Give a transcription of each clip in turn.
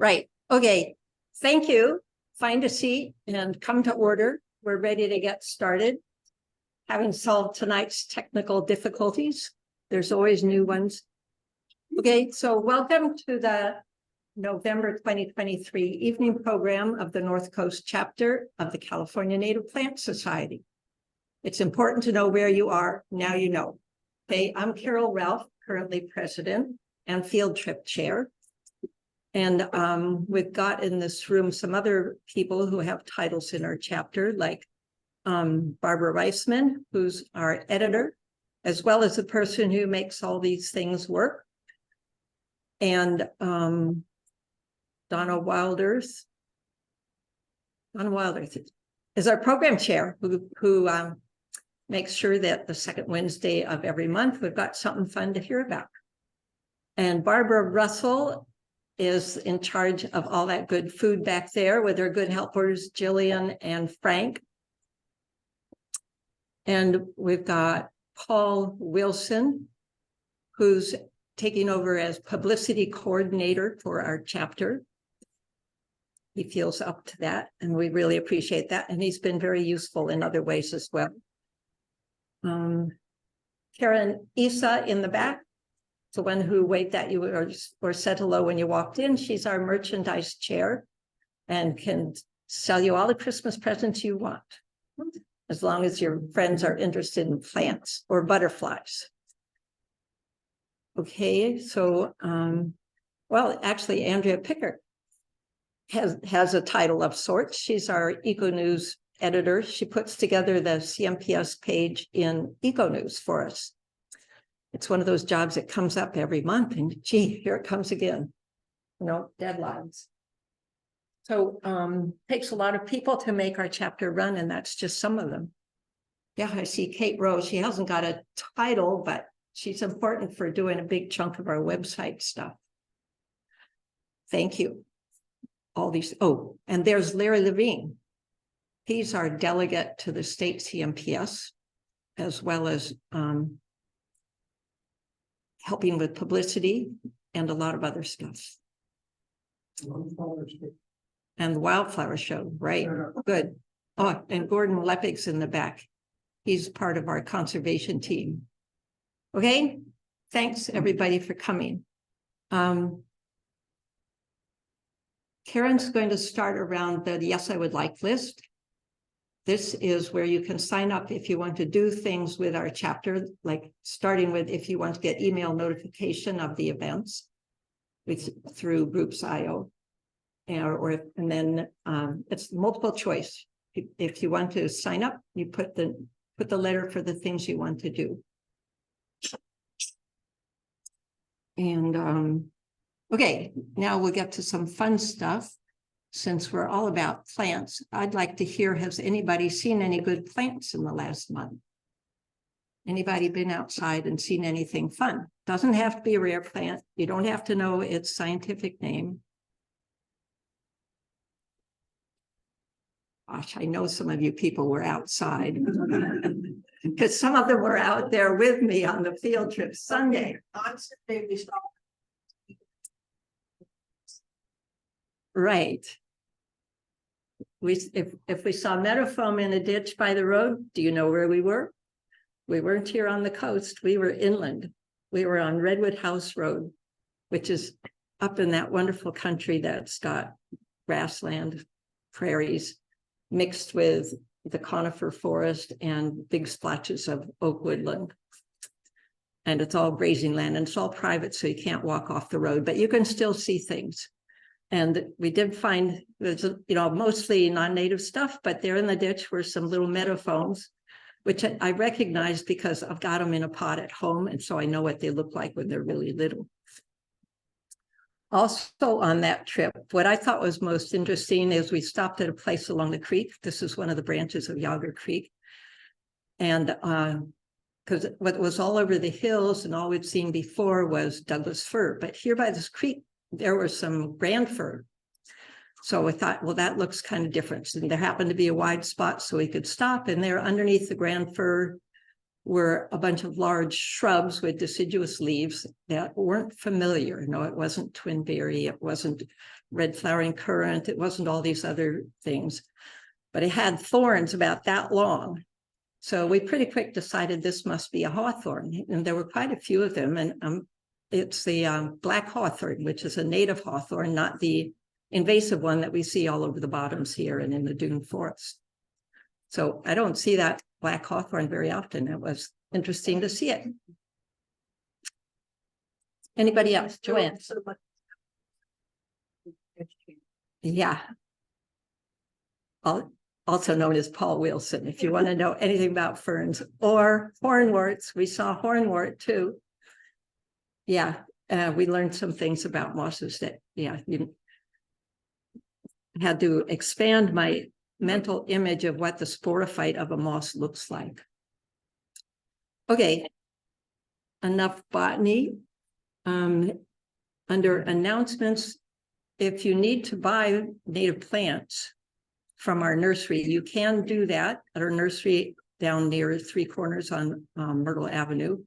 Right. Okay. Thank you. Find a seat and come to order. We're ready to get started. Having solved tonight's technical difficulties, there's always new ones. Okay, so welcome to the November 2023 evening program of the North Coast chapter of the California Native Plant Society. It's important to know where you are. Now you know. Okay, I'm Carol Ralph, currently president and field trip chair. And we've got in this room some other people who have titles in our chapter, like Barbara Reisman, who's our editor, as well as the person who makes all these things work. And Donna Wilderth is our program chair who makes sure that the second Wednesday of every month, we've got something fun to hear about. And Barbara Russell is in charge of all that good food back there with her good helpers, Jillian and Frank. And we've got Paul Wilson, who's taking over as publicity coordinator for our chapter. He feels up to that, and we really appreciate that. And he's been very useful in other ways as well. Karen Isa in the back, the one who waved at you or said hello when you walked in. She's our merchandise chair and can sell you all the Christmas presents you want, as long as your friends are interested in plants or butterflies. Okay, so, well, actually, Andrea Pickart has a title of sorts. She's our Eco News editor. She puts together the CMPS page in Eco News for us. It's one of those jobs that comes up every month, and gee, here it comes again. You know, deadlines. So takes a lot of people to make our chapter run, and that's just some of them. Yeah, I see Kate Rose. She hasn't got a title, but she's important for doing a big chunk of our website stuff. Thank you. All these, oh, and there's Larry Levine. He's our delegate to the state CMPS, as well as helping with publicity and a lot of other stuff. And the Wildflower Show, right? Good. Oh, and Gordon Leppig's in the back. He's part of our conservation team. Okay, thanks everybody for coming. Karen's going to start around the Yes, I Would Like list. This is where you can sign up if you want to do things with our chapter, like starting with if you want to get email notification of the events through Groups.io, and then it's multiple choice. If you want to sign up, you put the letter for the things you want to do. And okay, now we'll get to some fun stuff. Since we're all about plants, I'd like to hear, has anybody seen any good plants in the last month? Anybody been outside and seen anything fun? Doesn't have to be a rare plant. You don't have to know its scientific name. Gosh, I know some of you people were outside because some of them were out there with me on the field trip Sunday. Right. If we saw meadowfoam in a ditch by the road, do you know where we were? We weren't here on the coast. We were inland. We were on Redwood House Road, which is up in that wonderful country that's got grassland, prairies, mixed with the conifer forest and big splotches of oak woodland. And it's all grazing land, and it's all private, so you can't walk off the road, but you can still see things. And we did find there's, mostly non-native stuff, but there in the ditch were some little meadowfoams, which I recognized because I've got them in a pot at home. And so I know what they look like when they're really little. Also on that trip, what I thought was most interesting is we stopped at a place along the creek. This is one of the branches of Yager Creek. And because what was all over the hills and all we'd seen before was Douglas fir. But here by this creek, there was some grand fir. So I thought, well, that looks kind of different. And there happened to be a wide spot so we could stop. And there underneath the grand fir were a bunch of large shrubs with deciduous leaves that weren't familiar. No, it wasn't twinberry. It wasn't red flowering currant. It wasn't all these other things, but it had thorns about that long. So we pretty quick decided this must be a hawthorn, and there were quite a few of them. And it's the black hawthorn, which is a native hawthorn, not the invasive one that we see all over the bottoms here and in the dune forest. So I don't see that black hawthorn very often. It was interesting to see it. Anybody else? Joanne? Yeah. Also known as Paul Wilson, if you want to know anything about ferns, or hornworts. We saw hornwort too. Yeah, we learned some things about mosses that, yeah, you had to expand my mental image of what the sporophyte of a moss looks like. Okay, enough botany. Under announcements, if you need to buy native plants from our nursery, you can do that at our nursery down near Three Corners on Myrtle Avenue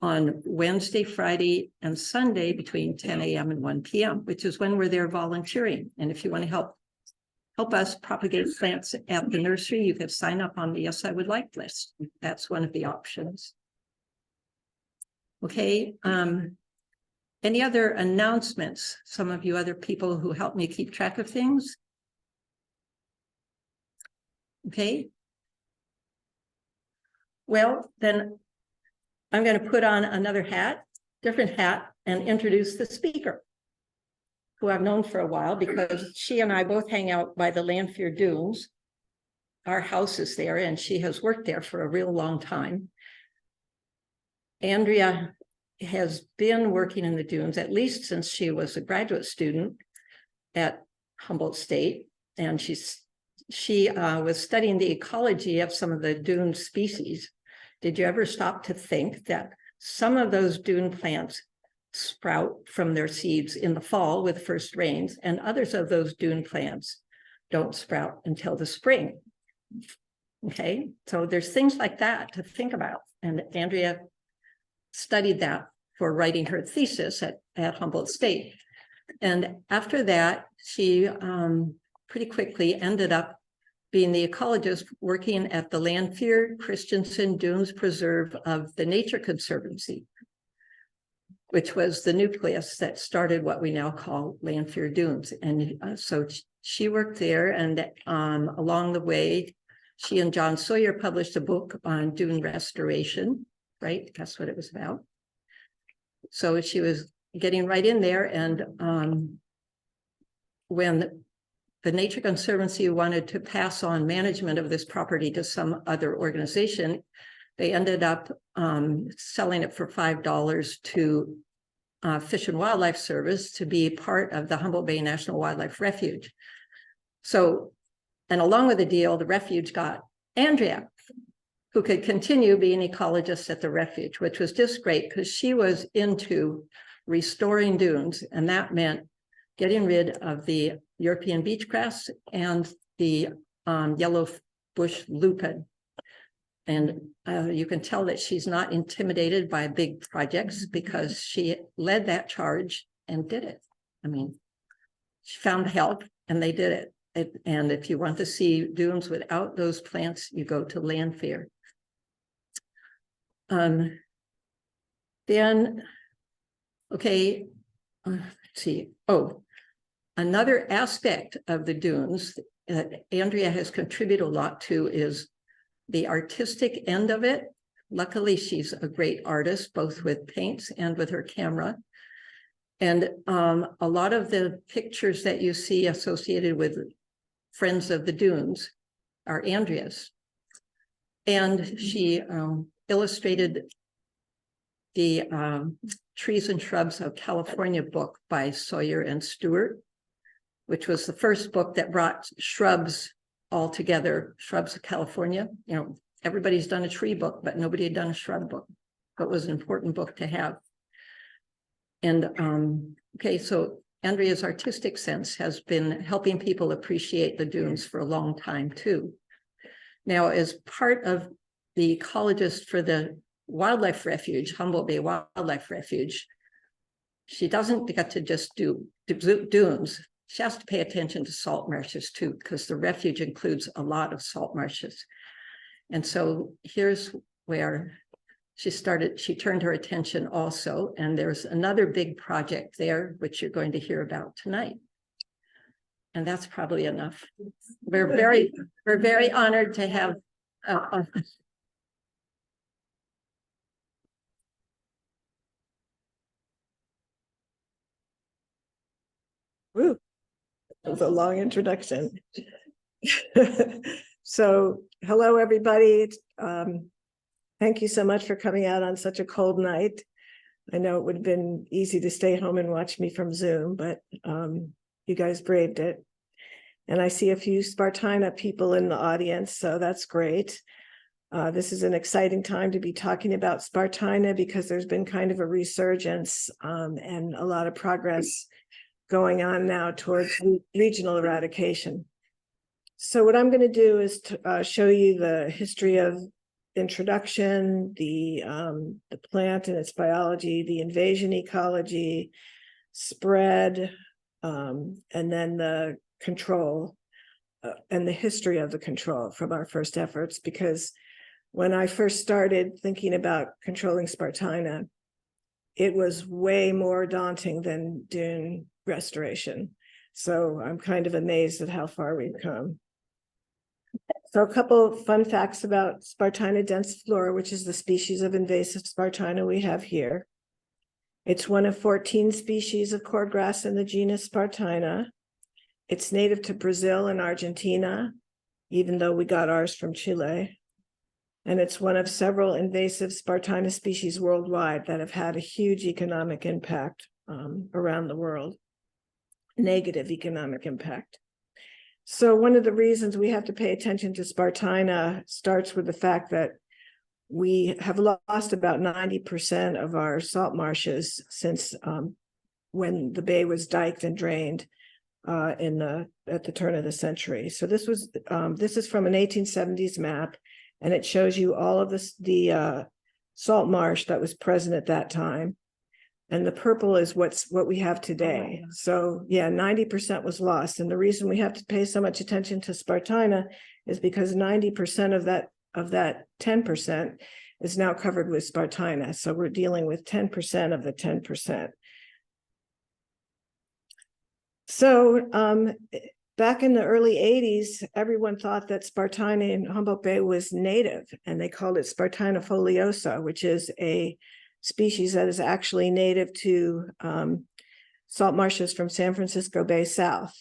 on Wednesday, Friday, and Sunday between 10 a.m. and 1 p.m., which is when we're there volunteering. And if you want to help us propagate plants at the nursery, you can sign up on the Yes, I Would Like list. That's one of the options. Okay. Any other announcements? Some of you other people who help me keep track of things? Okay. Well, then I'm going to put on another hat, different hat, and introduce the speaker, who I've known for a while because she and I both hang out by the Lanphier Dunes. Our house is there, and she has worked there for a real long time. Andrea has been working in the dunes at least since she was a graduate student at Humboldt State, and she was studying the ecology of some of the dune species. Did you ever stop to think that some of those dune plants sprout from their seeds in the fall with first rains, and others of those dune plants don't sprout until the spring? Okay, so there's things like that to think about. And Andrea studied that for writing her thesis at Humboldt State. And after that, she pretty quickly ended up being the ecologist working at the Lanphier Christensen Dunes Preserve of the Nature Conservancy, which was the nucleus that started what we now call Lanphier Dunes. And so she worked there, and along the way, she and John Sawyer published a book on dune restoration, right? That's what it was about. So she was getting right in there, and when the Nature Conservancy wanted to pass on management of this property to some other organization, they ended up selling it for $5 to Fish and Wildlife Service to be part of the Humboldt Bay National Wildlife Refuge. So, and along with the deal, the refuge got Andrea, who could continue being ecologist at the refuge, which was just great because she was into restoring dunes, and that meant getting rid of the European beachgrass and the yellow bush lupin. And you can tell that she's not intimidated by big projects because she led that charge and did it. I mean, she found help and they did it. And if you want to see dunes without those plants, you go to Lanphier. Then, okay, let's see. Oh, another aspect of the dunes that Andrea has contributed a lot to is the artistic end of it. Luckily, she's a great artist, both with paints and with her camera. And a lot of the pictures that you see associated with Friends of the Dunes are Andrea's. And she illustrated the Trees and Shrubs of California book by Sawyer and Stewart, which was the first book that brought shrubs all together, Shrubs of California. You know, everybody's done a tree book, but nobody had done a shrub book. But it was an important book to have. And okay, so Andrea's artistic sense has been helping people appreciate the dunes for a long time too. Now, as part of the ecologist for the wildlife refuge, Humboldt Bay Wildlife Refuge, she doesn't get to just do dunes. She has to pay attention to salt marshes too, because the refuge includes a lot of salt marshes. And so here's where she turned her attention also, and there's another big project there, which you're going to hear about tonight. And that's probably enough. We're very honored to have Woo. That was a long introduction. So, hello, everybody. Thank you so much for coming out on such a cold night. I know it would have been easy to stay home and watch me from Zoom, but you guys braved it. And I see a few Spartina people in the audience, so that's great. This is an exciting time to be talking about Spartina because there's been kind of a resurgence and a lot of progress going on now towards regional eradication. So what I'm going to do is to show you the history of introduction, the plant and its biology, the invasion ecology, spread, and then the control and the history of the control from our first efforts. Because when I first started thinking about controlling Spartina, it was way more daunting than dune restoration. So I'm kind of amazed at how far we've come. So a couple of fun facts about Spartina densiflora, which is the species of invasive Spartina we have here. It's one of 14 species of cordgrass in the genus Spartina. It's native to Brazil and Argentina, even though we got ours from Chile. And it's one of several invasive Spartina species worldwide that have had a huge economic impact around the world, negative economic impact. So one of the reasons we have to pay attention to Spartina starts with the fact that we have lost about 90% of our salt marshes since when the bay was diked and drained at the turn of the century. So this is from an 1870s map, and it shows you all of the salt marsh that was present at that time. And the purple is what we have today. So yeah, 90% was lost. And the reason we have to pay so much attention to Spartina is because 90% of that 10% is now covered with Spartina. So we're dealing with 10% of the 10%. So back in the early 80s, everyone thought that Spartina in Humboldt Bay was native, and they called it Spartina foliosa, which is a species that is actually native to salt marshes from San Francisco Bay south.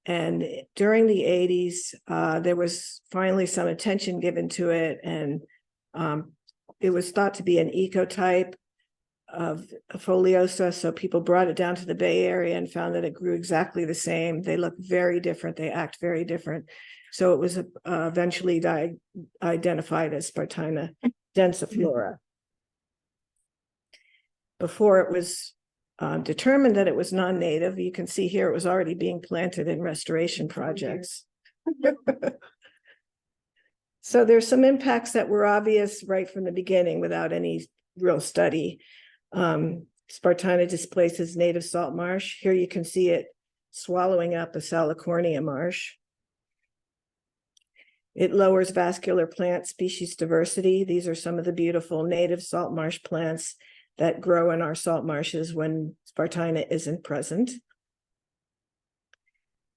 And during the 80s, there was finally some attention given to it, and it was thought to be an ecotype of foliosa. So people brought it down to the Bay Area and found that it grew exactly the same. They look very different. They act very different. So it was eventually identified as Spartina densiflora. Before it was determined that it was non-native, you can see here it was already being planted in restoration projects. So there's some impacts that were obvious right from the beginning without any real study. Spartina displaces native salt marsh. Here you can see it swallowing up a salicornia marsh. It lowers vascular plant species diversity. These are some of the beautiful native salt marsh plants that grow in our salt marshes when Spartina isn't present.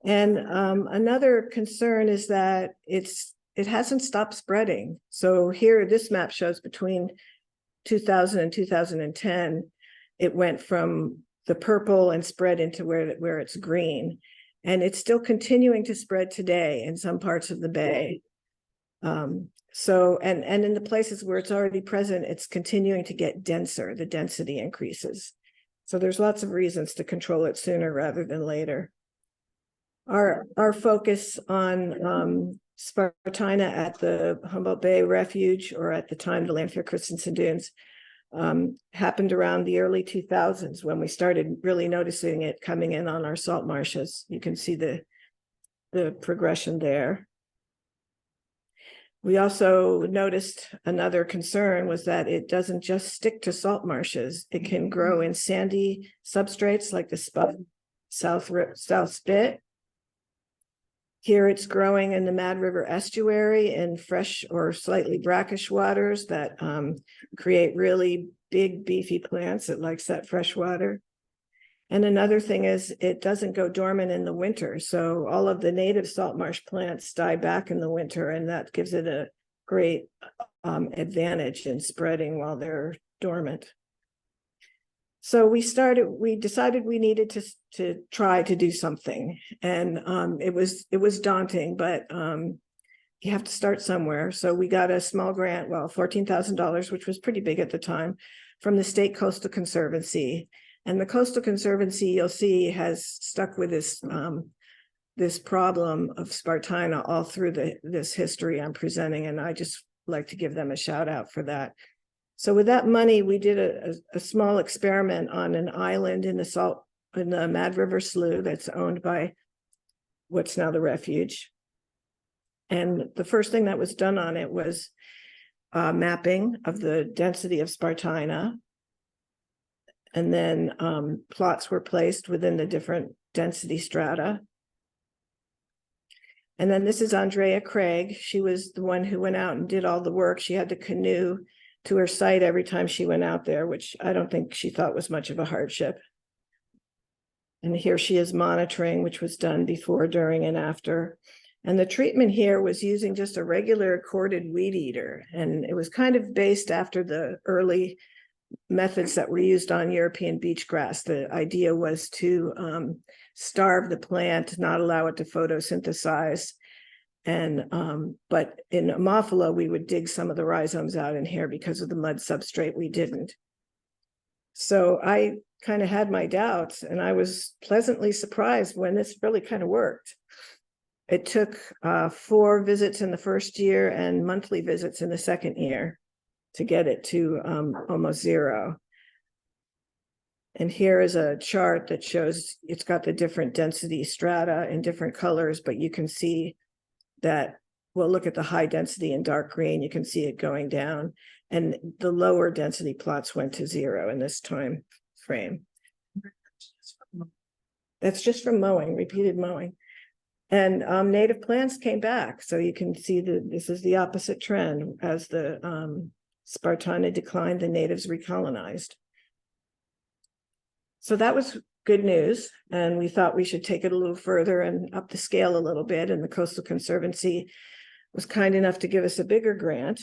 And another concern is that it hasn't stopped spreading. So here, this map shows between 2000 and 2010, it went from the purple and spread into where it's green. And it's still continuing to spread today in some parts of the bay. So, and in the places where it's already present, it's continuing to get denser, the density increases. So there's lots of reasons to control it sooner rather than later. Our focus on Spartina at the Humboldt Bay Refuge, or at the time the Lanfear Christensen Dunes, happened around the early 2000s when we started really noticing it coming in on our salt marshes. You can see the progression there. We also noticed another concern was that it doesn't just stick to salt marshes. It can grow in sandy substrates like the South Spit. Here it's growing in the Mad River estuary in fresh or slightly brackish waters that create really big, beefy plants. It likes that fresh water. And another thing is it doesn't go dormant in the winter. So all of the native salt marsh plants die back in the winter, and that gives it a great advantage in spreading while they're dormant. So we decided we needed to try to do something. And it was daunting, but you have to start somewhere. So we got a small grant, well, $14,000, which was pretty big at the time, from the State Coastal Conservancy. And the Coastal Conservancy, you'll see, has stuck with this problem of Spartina all through this history I'm presenting, and I just like to give them a shout out for that. So with that money, we did a small experiment on an island in the Mad River Slough that's owned by what's now the Refuge. And the first thing that was done on it was mapping of the density of Spartina. And then plots were placed within the different density strata. And then this is Andrea Craig. She was the one who went out and did all the work. She had to canoe to her site every time she went out there, which I don't think she thought was much of a hardship. And here she is monitoring, which was done before, during, and after. And the treatment here was using just a regular corded weed eater. And it was kind of based after the early methods that were used on European beach grass. The idea was to starve the plant, not allow it to photosynthesize. And but in Ammophila, we would dig some of the rhizomes out in here because of the mud substrate. We didn't. So I kind of had my doubts, and I was pleasantly surprised when this really kind of worked. It took 4 visits in the first year and monthly visits in the second year to get it to almost 0. And here is a chart that shows it's got the different density strata in different colors, but you can see that, well, look at the high density in dark green, you can see it going down, and the lower density plots went to 0 in this time frame. That's just from mowing, repeated mowing. And native plants came back. So you can see that this is the opposite trend. As the Spartina declined, the natives recolonized. So that was good news. And we thought we should take it a little further and up the scale a little bit. And the Coastal Conservancy was kind enough to give us a bigger grant.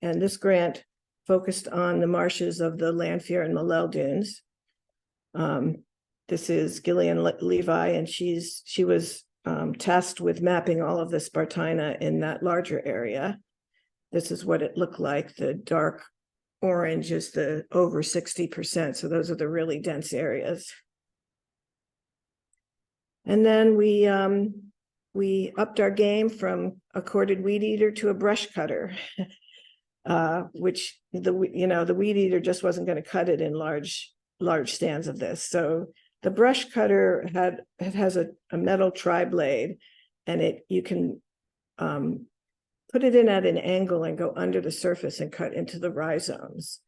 And this grant focused on the marshes of the Lanfear and Malel dunes. This is Gillian Levi, and she was tasked with mapping all of the Spartina in that larger area. This is what it looked like. The dark orange is the over 60%. So those are the really dense areas. And then we upped our game from a corded weed eater to a brush cutter, which the weed eater just wasn't going to cut it in large stands of this. So the brush cutter has a metal tri-blade, and you can put it in at an angle and go under the surface and cut into the rhizomes.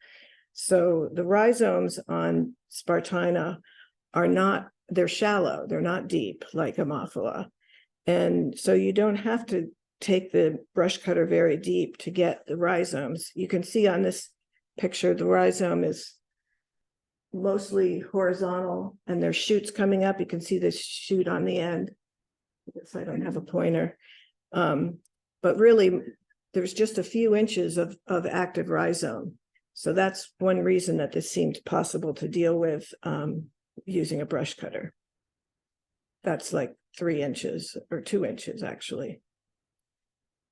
So the rhizomes on Spartina they're shallow, they're not deep like Ammophila. And so you don't have to take the brush cutter very deep to get the rhizomes. You can see on this picture, the rhizome is mostly horizontal and there's shoots coming up. You can see this shoot on the end. I guess I don't have a pointer. But really, there's just a few inches of active rhizome. So that's one reason that this seemed possible to deal with using a brush cutter. That's like 3 inches or 2 inches, actually.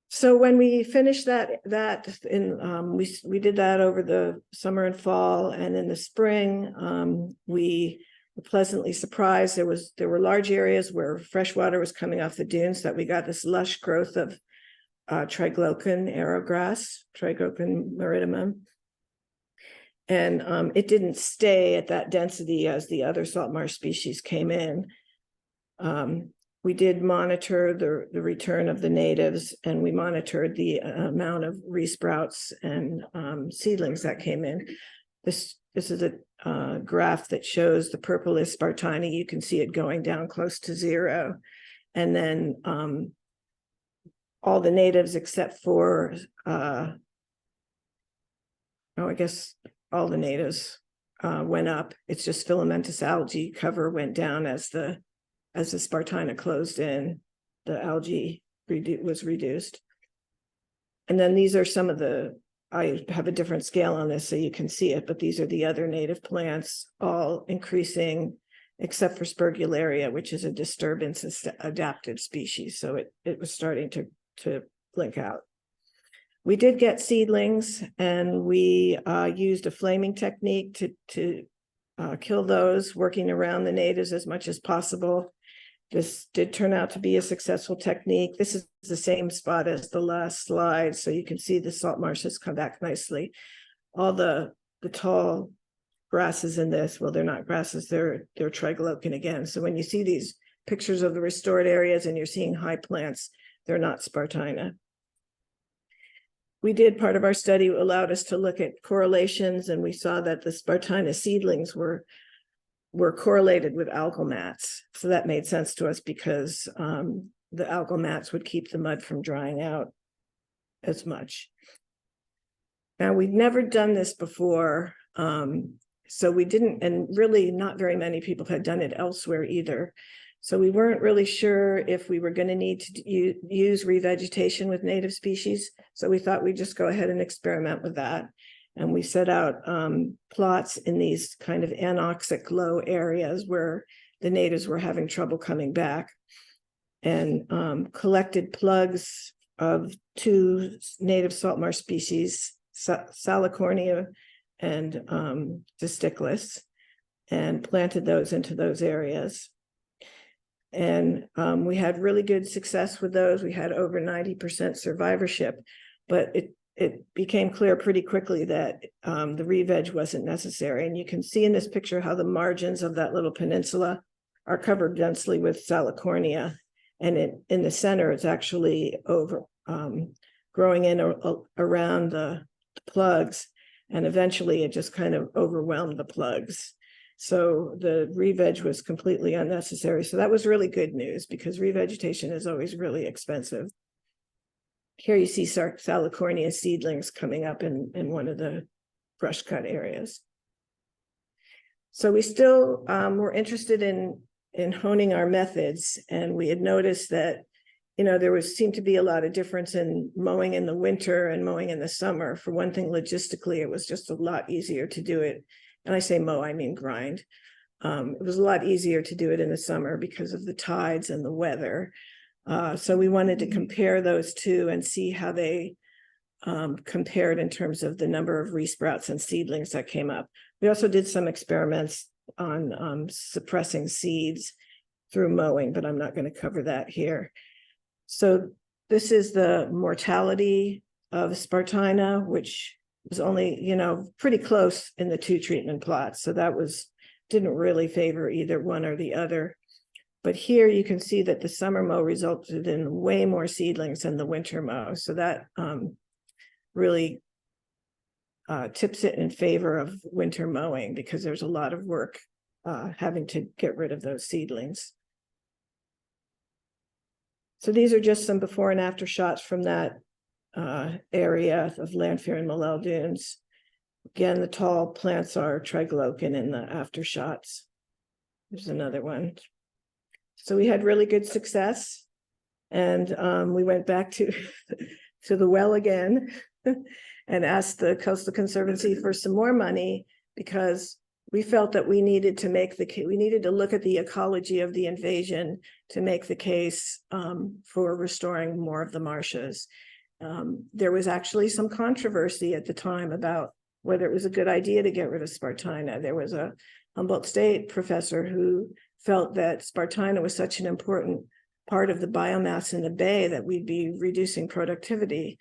So when we finished we did that over the summer and fall, and in the spring, we were pleasantly surprised. There were large areas where fresh water was coming off the dunes that we got this lush growth of triglocan aerograss, Triglocan maridimum. And it didn't stay at that density as the other salt marsh species came in. We did monitor the return of the natives, and we monitored the amount of resprouts and seedlings that came in. This is a graph that shows the purple is Spartina. You can see it going down close to zero. And then all the natives except for, I guess all the natives went up. It's just filamentous algae cover went down as the Spartina closed in, the algae was reduced. And then these are some of I have a different scale on this so you can see it, but these are the other native plants, all increasing except for Spergularia, which is a disturbance adapted species. So it was starting to blink out. We did get seedlings, and we used a flaming technique to kill those, working around the natives as much as possible. This did turn out to be a successful technique. This is the same spot as the last slide, so you can see the salt marshes come back nicely. All the tall grasses in this, well, they're not grasses, they're triglocan again. So when you see these pictures of the restored areas and you're seeing high plants, they're not Spartina. We did, part of our study allowed us to look at correlations, and we saw that the Spartina seedlings were correlated with algal mats. So that made sense to us because the algal mats would keep the mud from drying out as much. Now, we'd never done this before, so we didn't, and really not very many people had done it elsewhere either. So we weren't really sure if we were going to need to use revegetation with native species. So we thought we'd just go ahead and experiment with that. And we set out plots in these kind of anoxic low areas where the natives were having trouble coming back, and collected plugs of 2 native salt marsh species, Salicornia and Disticus, and planted those into those areas. And we had really good success with those. We had over 90% survivorship, but it became clear pretty quickly that the re-veg wasn't necessary. And you can see in this picture how the margins of that little peninsula are covered densely with Salicornia. And in the center, it's actually over growing in around the plugs. And eventually it just kind of overwhelmed the plugs. So the re-veg was completely unnecessary. So that was really good news, because revegetation is always really expensive. Here you see Salicornia seedlings coming up in one of the brush cut areas. So we still were interested in honing our methods, and we had noticed that, there seemed to be a lot of difference in mowing in the winter and mowing in the summer. For one thing, logistically, it was just a lot easier to do it. And I say mow, I mean grind. It was a lot easier to do it in the summer because of the tides and the weather. So we wanted to compare those two and see how they compared in terms of the number of resprouts and seedlings that came up. We also did some experiments on suppressing seeds through mowing, but I'm not going to cover that here. So this is the mortality of Spartina, which was only, pretty close in the 2 treatment plots. So that didn't really favor either one or the other. But here you can see that the summer mow resulted in way more seedlings than the winter mow. So that really tips it in favor of winter mowing, because there's a lot of work having to get rid of those seedlings. So these are just some before and after shots from that area of Lanfear and Malel Dunes. Again, the tall plants are triglocan in the after shots. There's another one. So we had really good success, and we went back to the well again and asked the Coastal Conservancy for some more money, because we felt that we needed to look at the ecology of the invasion to make the case for restoring more of the marshes. There was actually some controversy at the time about whether it was a good idea to get rid of Spartina. There was a Humboldt State professor who felt that Spartina was such an important part of the biomass in the bay that we'd be reducing productivity.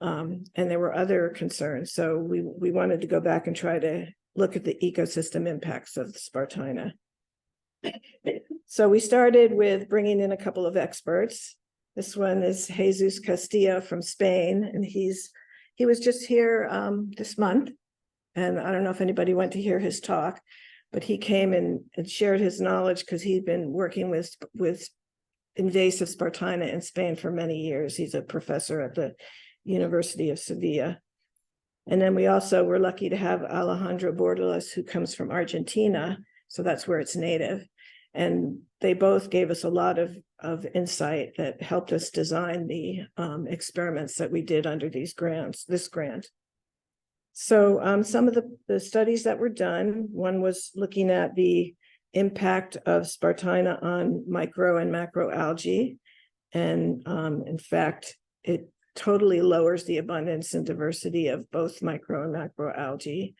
And there were other concerns. So we wanted to go back and try to look at the ecosystem impacts of the Spartina. So we started with bringing in a couple of experts. This one is Jesus Castillo from Spain, and he was just here this month. And I don't know if anybody went to hear his talk, but he came and shared his knowledge because he'd been working with invasive Spartina in Spain for many years. He's a professor at the University of Sevilla. And then we also were lucky to have Alejandro Bordalas, who comes from Argentina. So that's where it's native. And they both gave us a lot of insight that helped us design the experiments that we did under this grant. So some of the studies that were done, one was looking at the impact of Spartina on micro and macro algae. And in fact, it totally lowers the abundance and diversity of both micro and macro algae.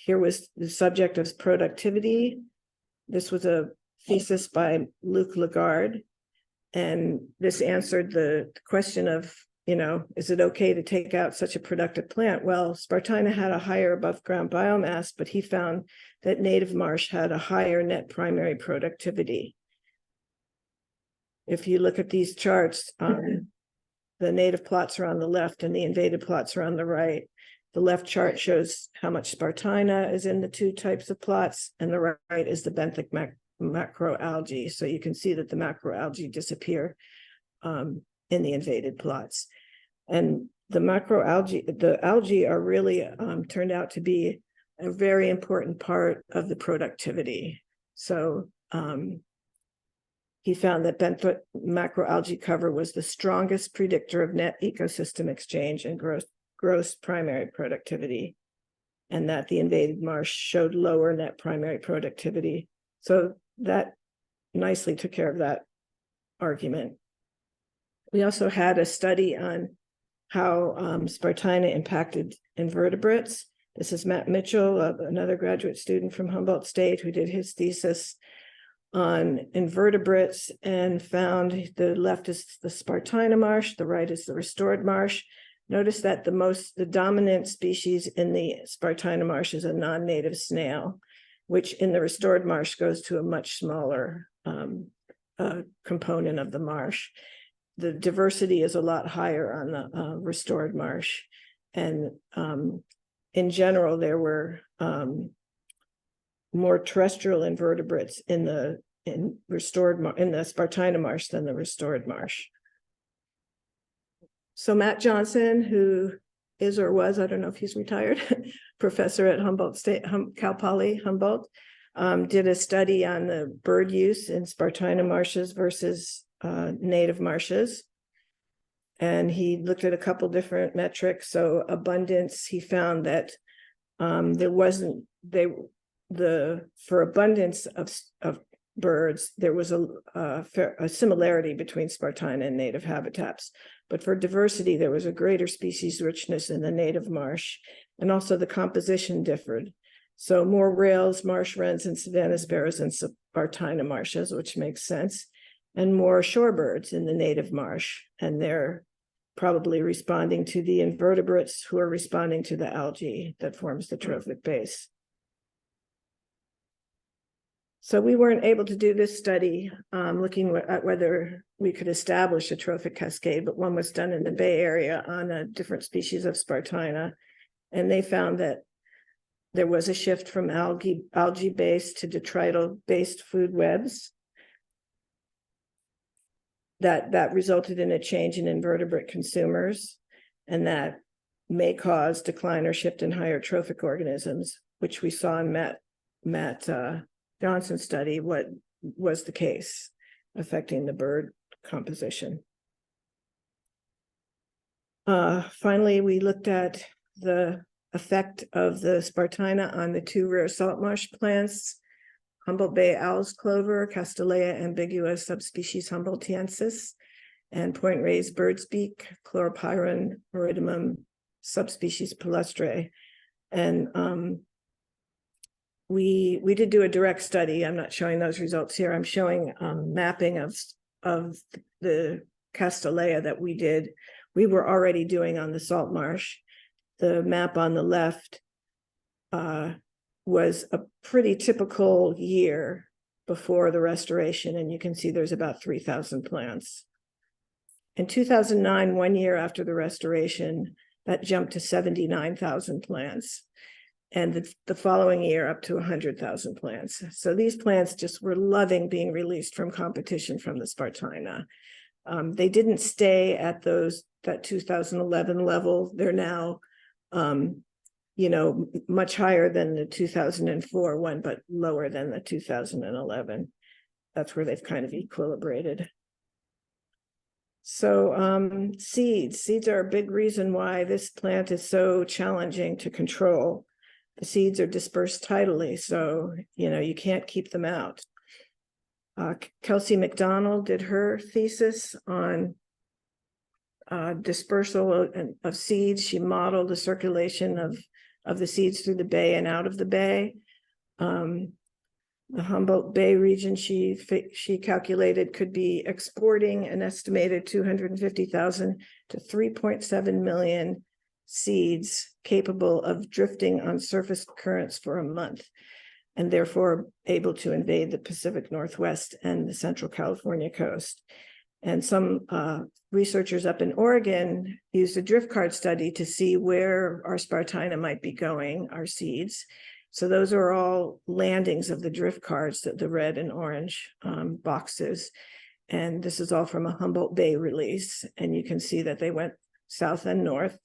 Here was the subject of productivity. This was a thesis by Luc Lagarde, and this answered the question of, is it okay to take out such a productive plant? Well, Spartina had a higher above ground biomass, but he found that native marsh had a higher net primary productivity. If you look at these charts, the native plots are on the left and the invaded plots are on the right. The left chart shows how much Spartina is in the two types of plots, and the right is the benthic macroalgae. So you can see that the macroalgae disappear in the invaded plots. And the algae are really turned out to be a very important part of the productivity. So he found that benthic macroalgae cover was the strongest predictor of net ecosystem exchange and gross primary productivity, and that the invaded marsh showed lower net primary productivity. So that nicely took care of that argument. We also had a study on how Spartina impacted invertebrates. This is Matt Mitchell, another graduate student from Humboldt State, who did his thesis on invertebrates and found the left is the Spartina marsh, the right is the restored marsh. Notice that the dominant species in the Spartina marsh is a non-native snail, which in the restored marsh goes to a much smaller component of the marsh. The diversity is a lot higher on the restored marsh. And in general, there were more terrestrial invertebrates in the Spartina marsh than the restored marsh. So Matt Johnson, who is or was, I don't know if he's retired, professor at Humboldt State, Cal Poly Humboldt, did a study on the bird use in Spartina marshes versus native marshes. And he looked at a couple different metrics. So abundance, he found that for abundance of birds, there was a similarity between Spartina and native habitats. But for diversity, there was a greater species richness in the native marsh, and also the composition differed. So more rails, marsh wrens, and savanna sparrows in Spartina marshes, which makes sense, and more shorebirds in the native marsh. And they're probably responding to the invertebrates who are responding to the algae that forms the trophic base. So we weren't able to do this study looking at whether we could establish a trophic cascade, but one was done in the Bay Area on a different species of Spartina. And they found that there was a shift from algae-based to detrital-based food webs that resulted in a change in invertebrate consumers, and that may cause decline or shift in higher trophic organisms, which we saw in Matt Johnson's study, what was the case affecting the bird composition. Finally, we looked at the effect of the Spartina on the two rare salt marsh plants, Humboldt Bay owl's clover, Castanea ambigua subspecies Humboldtiensis, and point raised bird's beak, Chloropyron viridimum subspecies palustre. And we did do a direct study. I'm not showing those results here. I'm showing mapping of the Castanea that we were already doing on the salt marsh. The map on the left was a pretty typical year before the restoration, and you can see there's about 3,000 plants. In 2009, 1 year after the restoration, that jumped to 79,000 plants. And the following year up to 100,000 plants. So these plants just were loving being released from competition from the Spartina. They didn't stay at that 2011 level. They're now, much higher than the 2004 one, but lower than the 2011. That's where they've kind of equilibrated. So seeds are a big reason why this plant is so challenging to control. The seeds are dispersed tidally, so you can't keep them out. Kelsey McDonald did her thesis on dispersal of seeds. She modeled the circulation of the seeds through the bay and out of the bay. The Humboldt Bay region, she calculated, could be exporting an estimated 250,000 to 3.7 million seeds capable of drifting on surface currents for a month, and therefore able to invade the Pacific Northwest and the Central California coast. And some researchers up in Oregon used a drift card study to see where our Spartina might be going, our seeds. So those are all landings of the drift cards, the red and orange boxes. And this is all from a Humboldt Bay release. And you can see that they went south and north,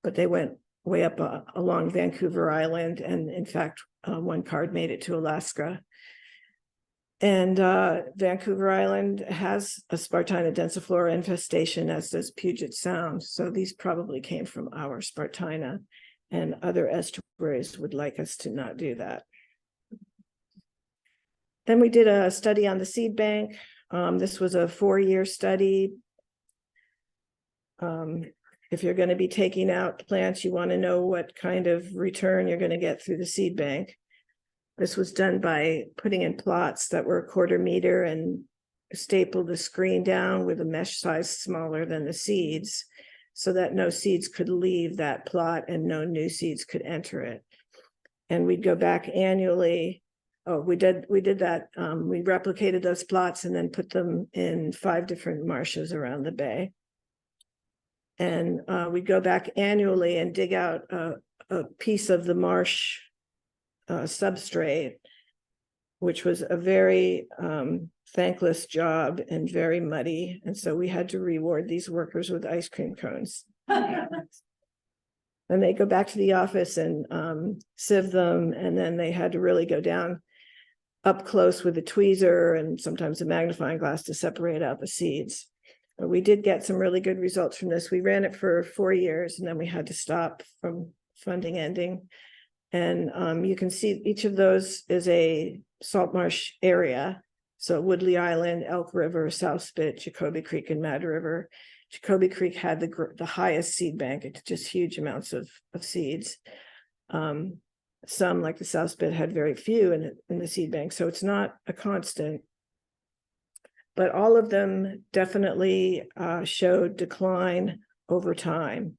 but they went way up along Vancouver Island. And in fact, one card made it to Alaska. And Vancouver Island has a Spartina densiflora infestation, as does Puget Sound. So these probably came from our Spartina, and other estuaries would like us to not do that. Then we did a study on the seed bank. This was a 4-year study. If you're going to be taking out plants, you want to know what kind of return you're going to get through the seed bank. This was done by putting in plots that were 1/4 meter and stapled the screen down with a mesh size smaller than the seeds, so that no seeds could leave that plot and no new seeds could enter it. And we'd go back annually. Oh, we did that. We replicated those plots and then put them in 5 different marshes around the bay. And we'd go back annually and dig out a piece of the marsh substrate, which was a very thankless job and very muddy. And so we had to reward these workers with ice cream cones. And they go back to the office and sieve them. And then they had to really go down up close with a tweezer and sometimes a magnifying glass to separate out the seeds. But we did get some really good results from this. We ran it for 4 years and then we had to stop from funding ending. And you can see each of those is a salt marsh area. So Woodley Island, Elk River, South Spit, Jacoby Creek, and Mad River. Jacoby Creek had the highest seed bank. It's just huge amounts of seeds. Some, like the South Spit, had very few in the seed bank. So it's not a constant. But all of them definitely showed decline over time.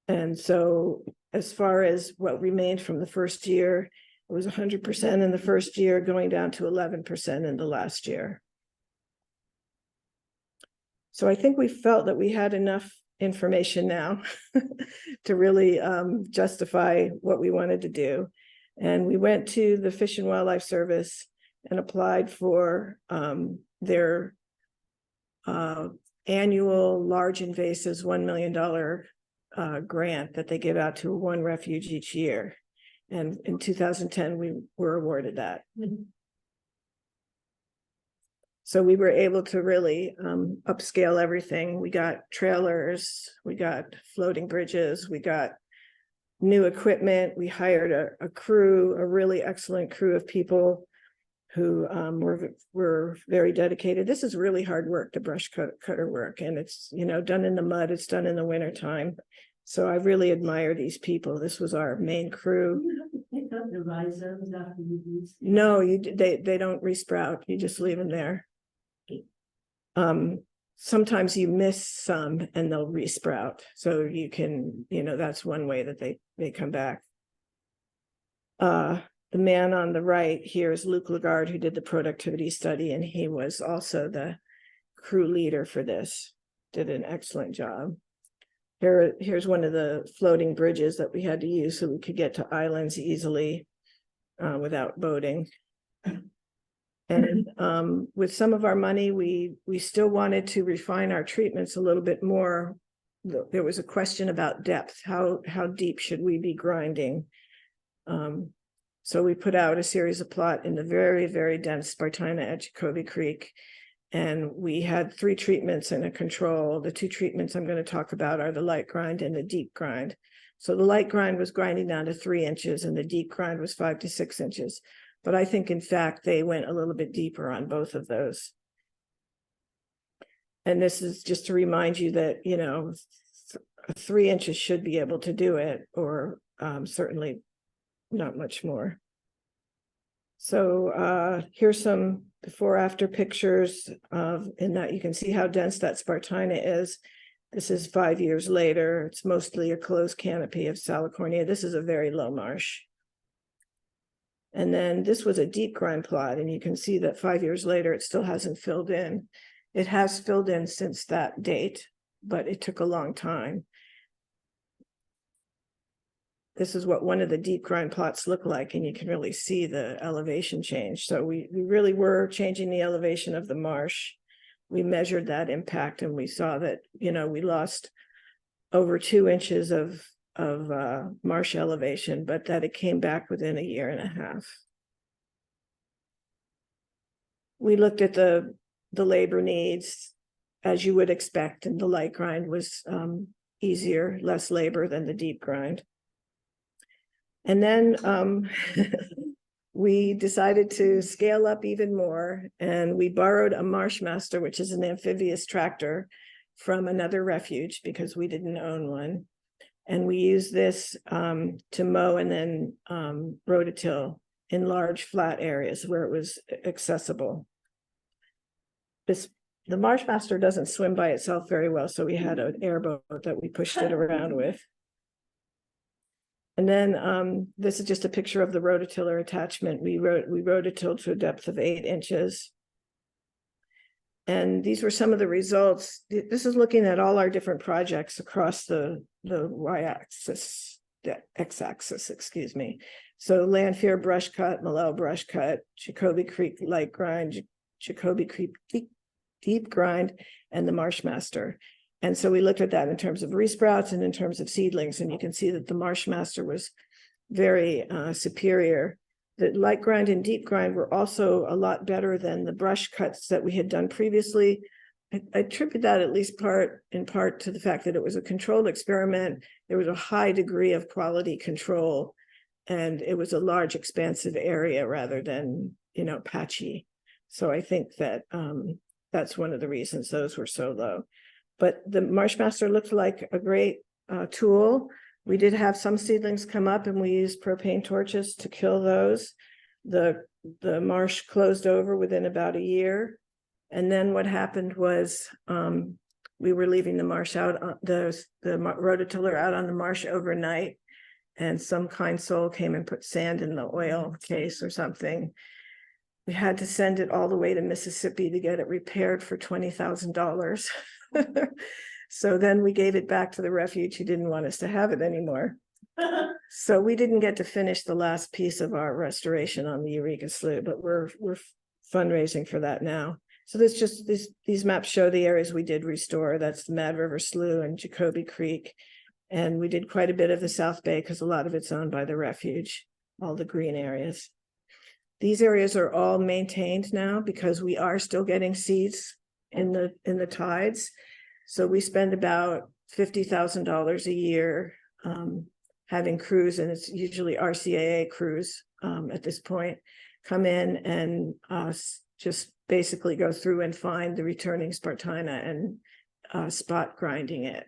And so as far as what remained from the first year, it was 100% in the first year, going down to 11% in the last year. So I think we felt that we had enough information now to really justify what we wanted to do. And we went to the Fish and Wildlife Service and applied for their annual large invasives $1 million grant that they give out to one refuge each year. And in 2010, we were awarded that. Mm-hmm. So we were able to really upscale everything. We got trailers, we got floating bridges, we got new equipment. We hired a crew, a really excellent crew of people who were very dedicated. This is really hard work, the brush cutter work, and it's done in the mud. It's done in the wintertime. So I really admire these people. This was our main crew. You have to pick up the rhizomes after you use them. No, they don't resprout. You just leave them there. Sometimes you miss some and they'll resprout. So you can, that's one way that they come back. the man on the right here is Luke Lagarde, who did the productivity study, and he was also the crew leader for this. Did an excellent job. Here's one of the floating bridges that we had to use so we could get to islands easily without boating. And with some of our money, we still wanted to refine our treatments a little bit more. There was a question about depth. How deep should we be grinding? So we put out a series of plot in the very, very dense Spartina at Jacoby Creek. And we had 3 treatments and a control. The 2 treatments I'm going to talk about are the light grind and the deep grind. So the light grind was grinding down to 3 inches and the deep grind was 5 to 6 inches. But I think, in fact, they went a little bit deeper on both of those. And this is just to remind you that, 3 inches should be able to do it, or certainly not much more. So here's some before after pictures in that you can see how dense that Spartina is. This is 5 years later. It's mostly a closed canopy of Salicornia. This is a very low marsh. And then this was a deep grind plot, and you can see that 5 years later, it still hasn't filled in. It has filled in since that date, but it took a long time. This is what one of the deep grind plots look like, and you can really see the elevation change. So we really were changing the elevation of the marsh. We measured that impact, and we saw that, we lost over 2 inches of marsh elevation, but that it came back within a year and a half. We looked at the labor needs, as you would expect, and the light grind was easier, less labor than the deep grind. And then we decided to scale up even more, and we borrowed a Marshmaster, which is an amphibious tractor, from another refuge because we didn't own one. And we used this to mow and then rototill in large flat areas where it was accessible. The Marshmaster doesn't swim by itself very well, so we had an airboat that we pushed it around with. And then this is just a picture of the rototiller attachment. We rototilled to a depth of 8 inches. And these were some of the results. This is looking at all our different projects across the y-axis, the x-axis, excuse me. So Lanfear brush cut, Malel brush cut, Jacoby Creek light grind, Jacoby Creek deep grind, and the Marshmaster. And so we looked at that in terms of resprouts and in terms of seedlings, and you can see that the Marshmaster was very superior. The light grind and deep grind were also a lot better than the brush cuts that we had done previously. I attribute that at least in part to the fact that it was a controlled experiment. There was a high degree of quality control, and it was a large expansive area rather than, patchy. So I think that that's one of the reasons those were so low. But the Marshmaster looked like a great tool. We did have some seedlings come up, and we used propane torches to kill those. The marsh closed over within about a year. And then what happened was we were leaving the marsh out, the rototiller out on the marsh overnight, and some kind soul came and put sand in the oil case or something. We had to send it all the way to Mississippi to get it repaired for $20,000. So then we gave it back to the refuge who didn't want us to have it anymore. So we didn't get to finish the last piece of our restoration on the Eureka Slough, but we're fundraising for that now. So this just these maps show the areas we did restore. That's the Mad River Slough and Jacoby Creek. And we did quite a bit of the South Bay because a lot of it's owned by the refuge, all the green areas. These areas are all maintained now because we are still getting seeds in the tides. So we spend about $50,000 a year having crews, and it's usually RCAA crews at this point, come in and just basically go through and find the returning Spartina and spot grinding it.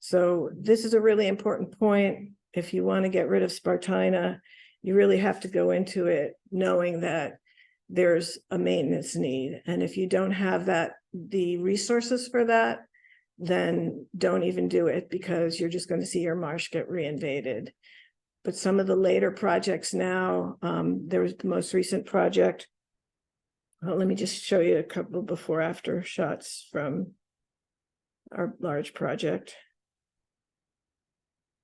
So this is a really important point. If you want to get rid of Spartina, you really have to go into it knowing that there's a maintenance need. And if you don't have the resources for that, then don't even do it, because you're just going to see your marsh get reinvaded. but some of the later projects now, there was the most recent project. Well, let me just show you a couple before after shots from our large project.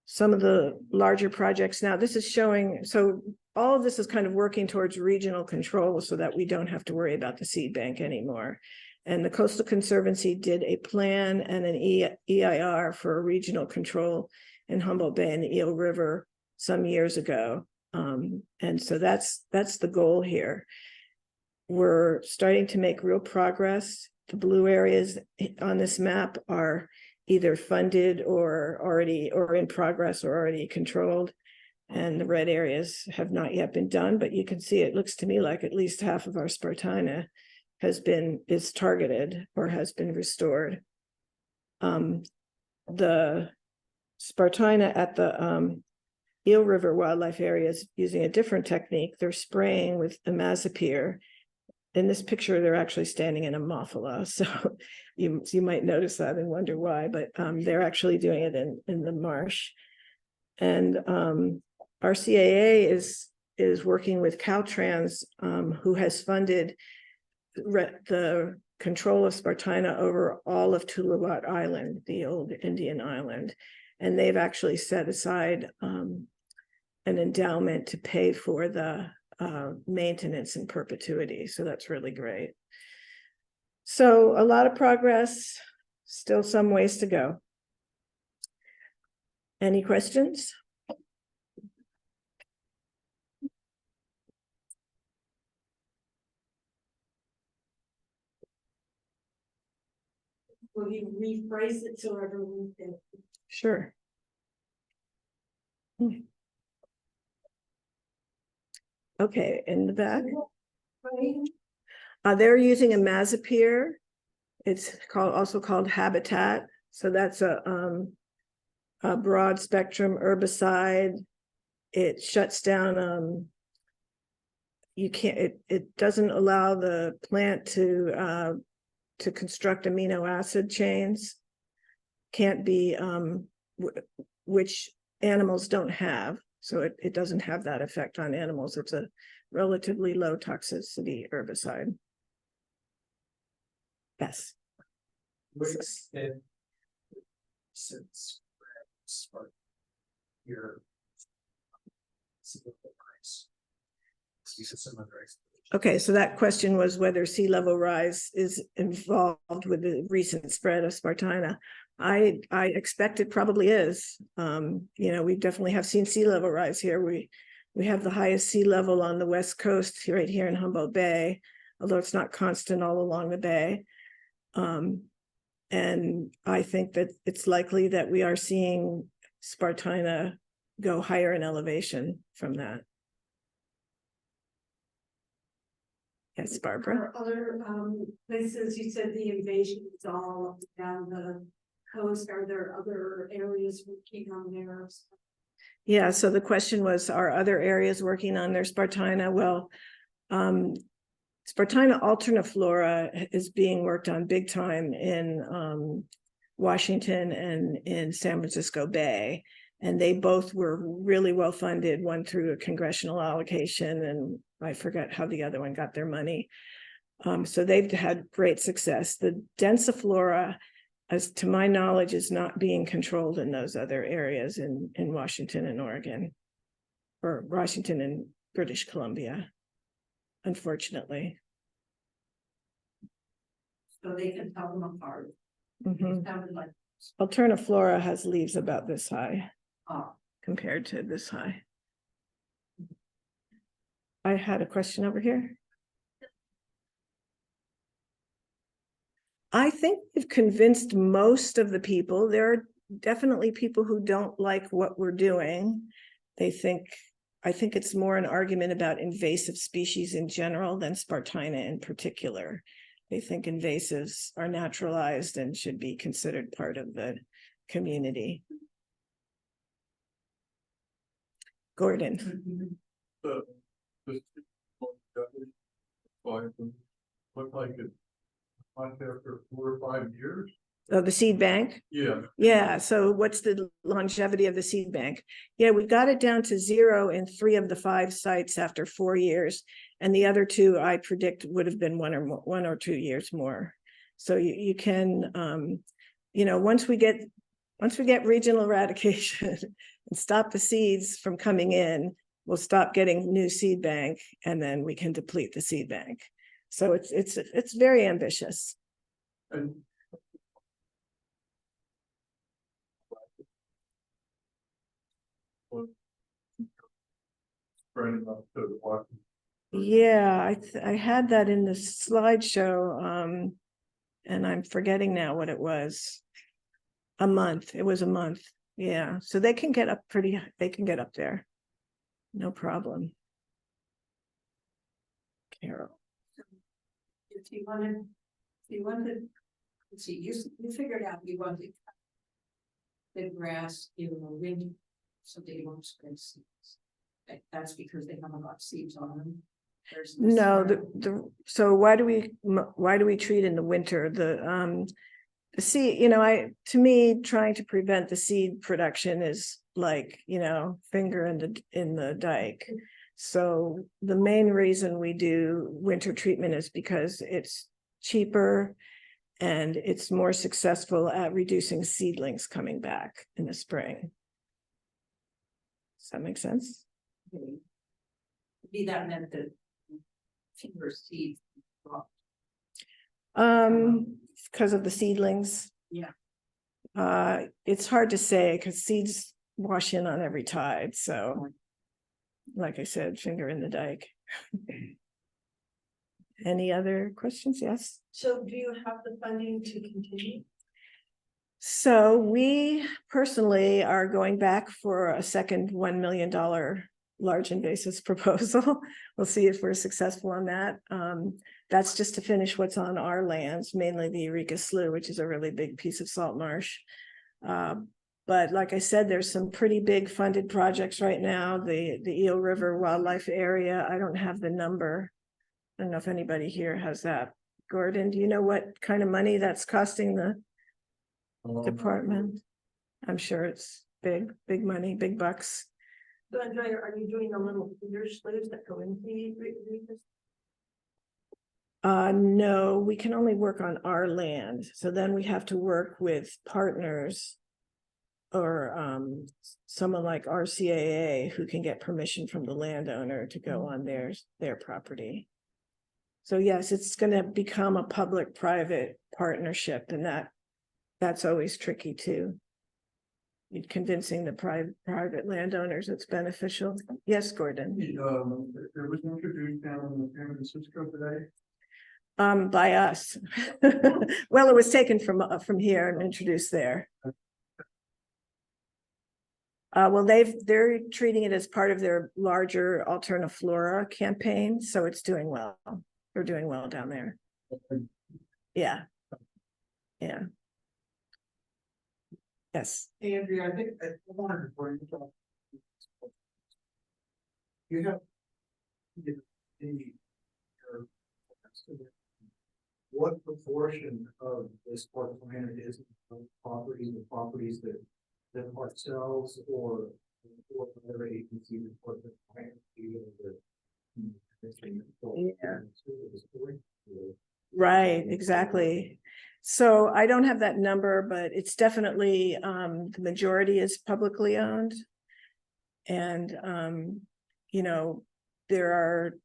Some of the larger projects now, this is showing, so all of this is kind of working towards regional control so that we don't have to worry about the seed bank anymore. And the Coastal Conservancy did a plan and an EIR for regional control in Humboldt Bay and the Eel River some years ago. And so that's the goal here. We're starting to make real progress. The blue areas on this map are either funded or already or in progress or already controlled. And the red areas have not yet been done, but you can see it looks to me like at least half of our Spartina is targeted or has been restored. The Spartina at the Eel River Wildlife Area is using a different technique. They're spraying with imazapyr. In this picture, they're actually standing in Ammophila, so you might notice that and wonder why, but they're actually doing it in the marsh. And RCAA is working with Caltrans, who has funded the control of Spartina over all of Tuluwat Island, the old Indian island. And they've actually set aside an endowment to pay for the maintenance in perpetuity. So that's really great. So a lot of progress, still some ways to go. Any questions? Will you rephrase it so everyone can? Sure. Okay, in the back. They're using imazapyr. It's also called Habitat. So that's a broad spectrum herbicide. It shuts down. It doesn't allow the plant to construct amino acid chains. Can't be which animals don't have. So it doesn't have that effect on animals. It's a relatively low toxicity herbicide. Yes. What extent since spark your Okay, so that question was whether sea level rise is involved with the recent spread of Spartina. I expect it probably is. We definitely have seen sea level rise here. We have the highest sea level on the West Coast right here in Humboldt Bay, although it's not constant all along the bay. And I think that it's likely that we are seeing Spartina go higher in elevation from that. Yes, Barbara. Are other places, you said the invasion is all up and down the coast. Are there other areas working on there? Yeah, so the question was, are other areas working on their Spartina? Well, Spartina alterniflora is being worked on big time in Washington and in San Francisco Bay. And they both were really well funded, one through a congressional allocation, and I forget how the other one got their money. So they've had great success. The densiflora, as to my knowledge, is not being controlled in those other areas in Washington and Oregon, or Washington and British Columbia, unfortunately. So they can tell them apart. Mm-hmm. Like, Alterniflora has leaves about this high oh, compared to this high. I had a question over here. I think we've convinced most of the people. There are definitely people who don't like what we're doing. I think it's more an argument about invasive species in general than Spartina in particular. They think invasives are naturalized and should be considered part of the community. Gordon. Look like it might after 4 or 5 years. Oh, the seed bank? Yeah. Yeah, so what's the longevity of the seed bank? Yeah, we got it down to 0 in 3 of the 5 sites after 4 years. And the other 2, I predict, would have been 1 or 2 years more. So you can, once we get regional eradication and stop the seeds from coming in, we'll stop getting new seed bank, and then we can deplete the seed bank. So it's very ambitious. And spreading up to the water. Yeah, I had that in the slideshow, and I'm forgetting now what it was. A month. It was a month. Yeah, so they can get up they can get up there. No problem. Carol. If you wanted, let's see, you figured out you wanted the grass in the winter, so they won't spread seeds. That's because they haven't got seeds on them. There's No, spread. so why do we treat in the winter? The seed, to me, trying to prevent the seed production is like, finger in the dike. So the main reason we do winter treatment is because it's cheaper and it's more successful at reducing seedlings coming back in the spring. Does that make sense? Be that meant that finger seeds dropped. Because of the seedlings. Yeah. It's hard to say because seeds wash in on every tide. So, like I said, finger in the dike. Any other questions? Yes. So do you have the funding to continue? So we personally are going back for a second $1 million large invasive proposal. We'll see if we're successful on that. That's just to finish what's on our lands, mainly the Eureka Slough, which is a really big piece of salt marsh. But like I said, there's some pretty big funded projects right now. The Eel River Wildlife Area, I don't have the number. I don't know if anybody here has that. Gordon, do you know what kind of money that's costing the department? I'm sure it's big money, big bucks. So Andrea, are you doing the little finger sloughs that go into the Eureka? No, we can only work on our land. So then we have to work with partners or someone like RCAA who can get permission from the landowner to go on their property. So yes, it's going to become a public-private partnership, and that's always tricky too. Convincing the private landowners it's beneficial. Yes, Gordon. There was introduced down in San Francisco today. By us. Well, it was taken from here and introduced there. Well, they're treating it as part of their larger alterniflora campaign, so it's doing well. They're doing well down there. Yeah. Yeah. Yes. Andrea, I think I wanted before you talk. You have what proportion of this park plan is the properties that ourselves or other agencies report the plan Right, exactly. So I don't have that number, but it's definitely the majority is publicly owned. And there are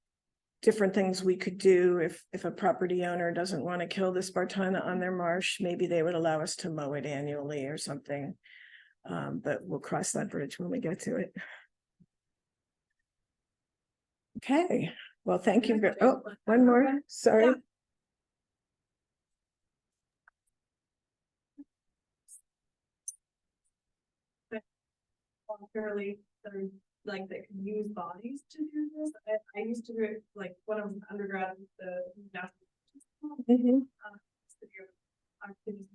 different things we could do if a property owner doesn't want to kill the Spartina on their marsh. Maybe they would allow us to mow it annually or something. But we'll cross that bridge when we get to it. Okay, well, thank you. Oh, one more, sorry. Yeah. Fairly like that can use bodies to do this. I used to do it like when I was an undergrad at the National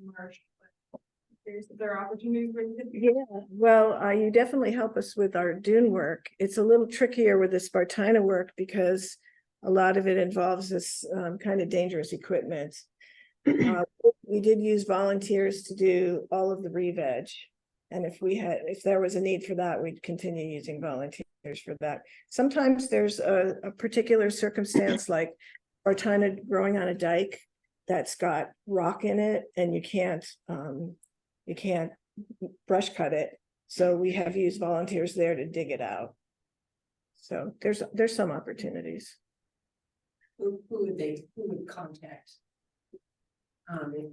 Marsh. But there are opportunities where you can do. Yeah, well, you definitely help us with our dune work. It's a little trickier with the Spartina work because a lot of it involves this kind of dangerous equipment. we did use volunteers to do all of the re-veg. And if there was a need for that, we'd continue using volunteers for that. Sometimes there's a particular circumstance like Spartina growing on a dike that's got rock in it and you can't brush cut it. So we have used volunteers there to dig it out. So there's some opportunities. Who would contact?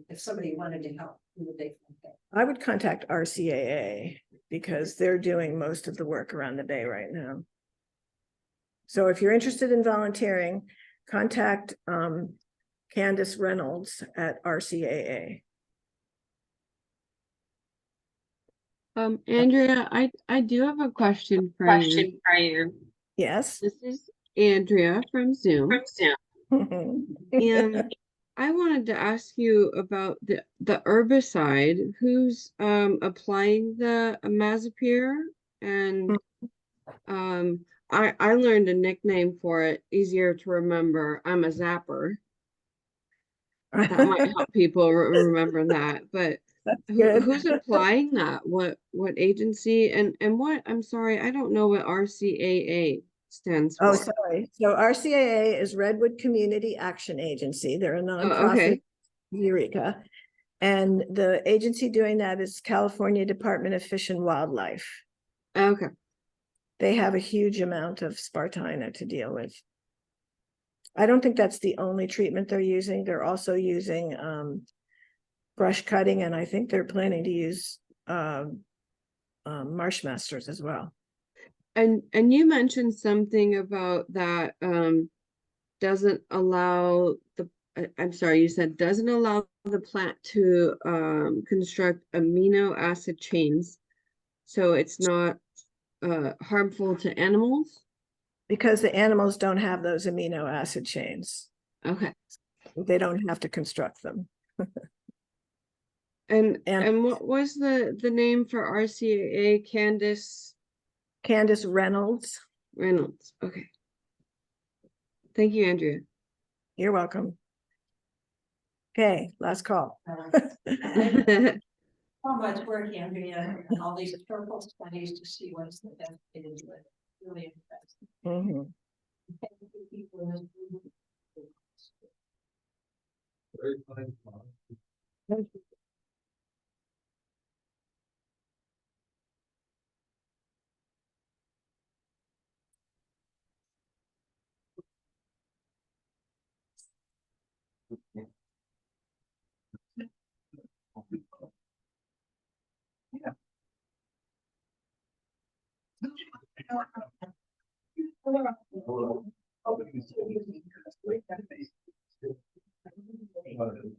If somebody wanted to help, who would they contact? I would contact RCAA because they're doing most of the work around the bay right now. So if you're interested in volunteering, contact Candace Reynolds at RCAA. Andrea, I do have a question for you. Yes. This is Andrea from Zoom. And I wanted to ask you about the herbicide. Who's applying the imazapyr? And I learned a nickname for it, easier to remember. I'm a zapper. That might help people remember that. But who's applying that? What agency? And what? I'm sorry, I don't know what RCAA stands for. Oh, sorry. So RCAA is Redwood Community Action Agency. They're a nonprofit, okay. Eureka. And the agency doing that is California Department of Fish and Wildlife. Okay. They have a huge amount of Spartina to deal with. I don't think that's the only treatment they're using. They're also using brush cutting, and I think they're planning to use marsh masters as well. And you mentioned something about that doesn't allow the I'm sorry, you said doesn't allow the plant to construct amino acid chains, so it's not harmful to animals? Because the animals don't have those amino acid chains. Okay. They don't have to construct them. And what was the name for RCAA? Candace Reynolds. Reynolds. Okay. Thank you, Andrea. You're welcome. Okay, last call. So much work, Andrea, and all these historical studies to see what's the best way to do it. Really interesting. Mhm. Thank you, people in this room. Very fine. Hello.